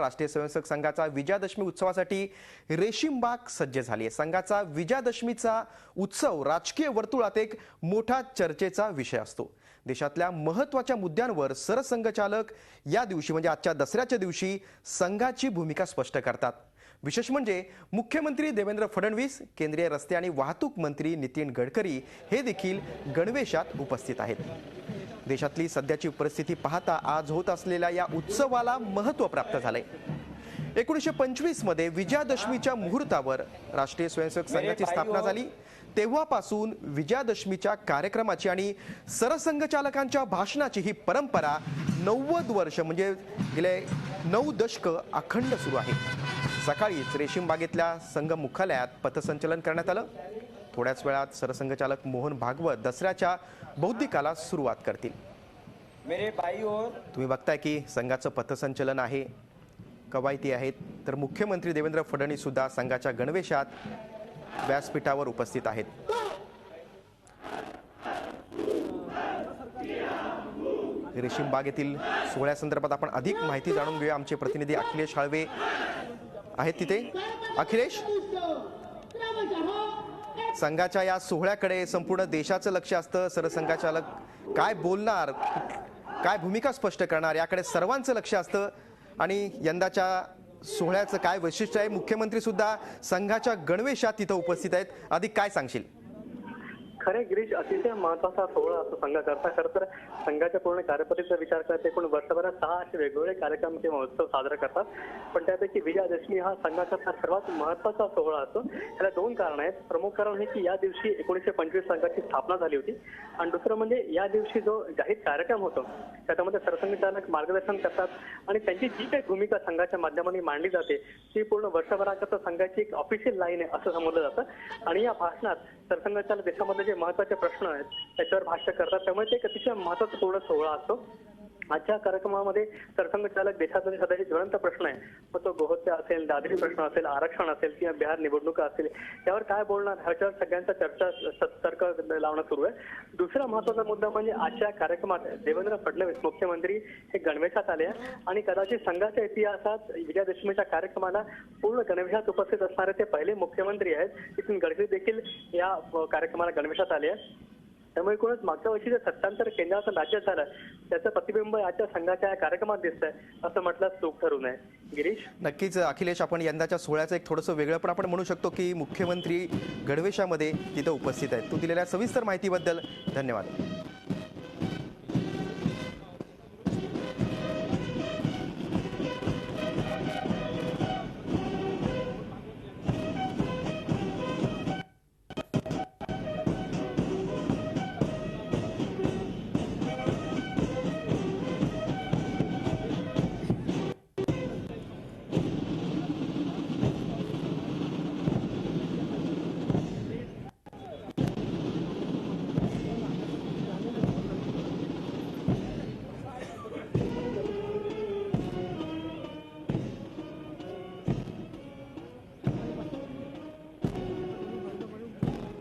राष्ट्रीय स्वयंसेवक संघाचा विजयादशमी उत्सवासाठी रेशीमबाग सज्ज झाली आहे। संघाचा विजयादशमीचा उत्सव राजकीय वर्तुळात एक मोठा चर्चेचा विषय असतो। देशातल्या महत्त्वाच्या मुद्द्यांवर सरसंघचालक या दिवशी म्हणजे आजच्या दसऱ्याच्या दिवशी संघाची भूमिका स्पष्ट करतात। विशेष म्हणजे मुख्यमंत्री देवेंद्र फडणवीस, केंद्रीय रस्ते आणि वाहतूक मंत्री नितीन गडकरी हे देखील गणवेशात उपस्थित आहेत। देशातली सध्याची परिस्थिती पाहता आज होत असलेल्या या उत्सवाला महत्त्व प्राप्त झाले। 1925 मध्ये विजयादशमीच्या मुहूर्तावर राष्ट्रीय स्वयंसेवक संघाची स्थापना झाली। तेव्हापासून विजयादशमीच्या कार्यक्रमाची आणि सरसंघचालकांच्या भाषणाची ही परंपरा 90 वर्ष म्हणजे गेले 9 दशक अखंड सुरू आहे। सकाळीच रेशीमबागेतल्या संघ मुख्यालयात पथसंचलन करण्यात आलं। थोड्याच वेळात सरसंघचालक मोहन भागवत दसऱ्याच्या बौद्धिकाला सुरुवात करतील। तुम्ही बघताय की संघाचं पथसंचलन आहे, कवायती आहेत, तर मुख्यमंत्री देवेंद्र फडणवीस सुद्धा संघाच्या गणवेशात व्यासपीठावर उपस्थित आहेत। रेशीमबागेतील सोहळ्यासंदर्भात आपण अधिक माहिती जाणून घेऊया। आमचे प्रतिनिधी अखिलेश हळवे आहेत तिथे। अखिलेश, संघाच्या या सोहळ्याकडे संपूर्ण देशाचं लक्ष असतं। सरसंघचालक काय बोलणार, काय भूमिका स्पष्ट करणार याकडे सर्वांचं लक्ष असतं आणि यंदाच्या सोहळ्याचं काय वैशिष्ट्य आहे? मुख्यमंत्री सुद्धा संघाच्या गणवेशात तिथं उपस्थित आहेत। अधिक काय सांगशील? खरे गिरीश, अतिशय महत्वाचा सोहळा असतो संघाकरता। खरं तर संघाच्या पूर्ण कार्यपद्धतीचा विचार करता एकूण वर्षभरात 6 असे वेगवेगळे कार्यक्रम किंवा उत्सव साजरा करतात, पण त्यापैकी विजयादशमी हा संघाकरता सर्वात महत्वाचा सोहळा असतो। त्याला 2 कारण आहेत। प्रमुख कारण हे की या दिवशी 1925 संघाची स्थापना झाली होती आणि दुसरं म्हणजे या दिवशी जो जाहीर कार्यक्रम होतो त्यामध्ये सरसंघचालक मार्गदर्शन करतात आणि त्यांची जी काही भूमिका संघाच्या माध्यमाने मांडली जाते ती पूर्ण वर्षभराकरता संघाची एक ऑफिशियल लाईन आहे असं समजलं जातं। आणि या भाषणात सरसंघचालक देशामधले जे महत्त्वाचे प्रश्न आहेत त्याच्यावर भाष्य करतात, त्यामुळे ते एक अतिशय महत्त्वाचा पूर्ण सोहळा असतो। आजच्या कार्यक्रमामध्ये सरसंघचालक देशातले सध्याचे ज्वलंत प्रश्न आहे, मग तो गोहत्या असेल, दादरी प्रश्न असेल, आरक्षण असेल किंवा बिहार निवडणुका असेल, यावर काय बोलणार ह्याच्यावर सगळ्यांचा चर्चा तर्क लावणं सुरू आहे। दुसरा महत्त्वाचा मुद्दा म्हणजे आजच्या कार्यक्रमात देवेंद्र फडणवीस मुख्यमंत्री हे गणवेशात आले आणि कदाचित संघाच्या इतिहासात विजयादशमीच्या कार्यक्रमाला पूर्ण गणवेशात उपस्थित असणारे ते पहिले मुख्यमंत्री आहेत। नितीन गडकरी देखील या कार्यक्रमाला गणवेशात आले आहेत। त्यामुळे एकूणच मागच्या वर्षी जे सत्तांतर केंद्राचं राज्यात झालं त्याचं प्रतिबिंब आजच्या संघाच्या कार्यक्रमात दिसतंय असं म्हटलं चूक ठरू नये। गिरीश, नक्कीच अखिलेश, आपण यंदाच्या सोहळ्याचं एक थोडंसं वेगळं पण आपण म्हणू शकतो की मुख्यमंत्री गणवेशामध्ये तिथं उपस्थित आहेत। तू दिलेल्या सविस्तर माहितीबद्दल धन्यवाद।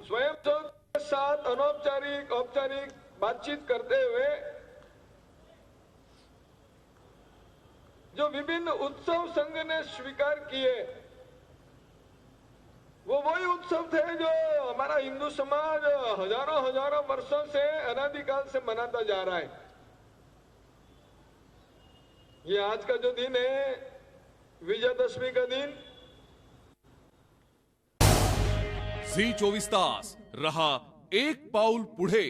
स्वयंसेवक के साथ अनौपचारिक औपचारिक बातचीत करते हुए जो विभिन्न उत्सव संघ ने स्वीकार किए वो वही उत्सव थे जो हमारा हिंदू समाज हजारों वर्षों से अनादिकाल से मनाता जा रहा है। ये आज का जो दिन है विजयादशमी का दिन। झी 24 तास रहा एक पाऊल पुढे।